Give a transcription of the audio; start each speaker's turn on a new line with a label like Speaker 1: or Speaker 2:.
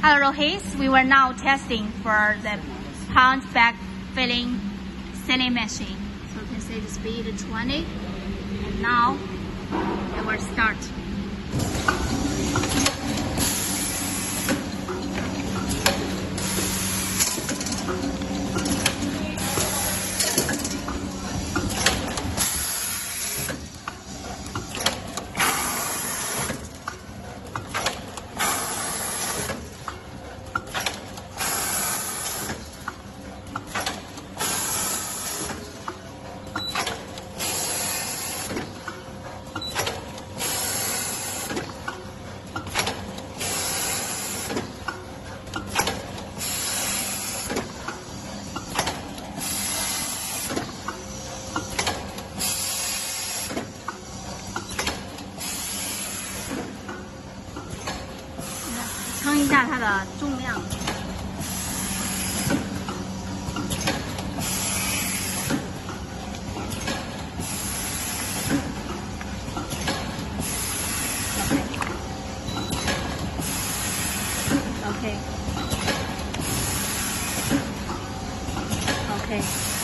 Speaker 1: Hello, Rohit. We were now testing for the pound bag filling sealing machine. So you can see the speed is 20. And now it will start.称一下它的重量。OK。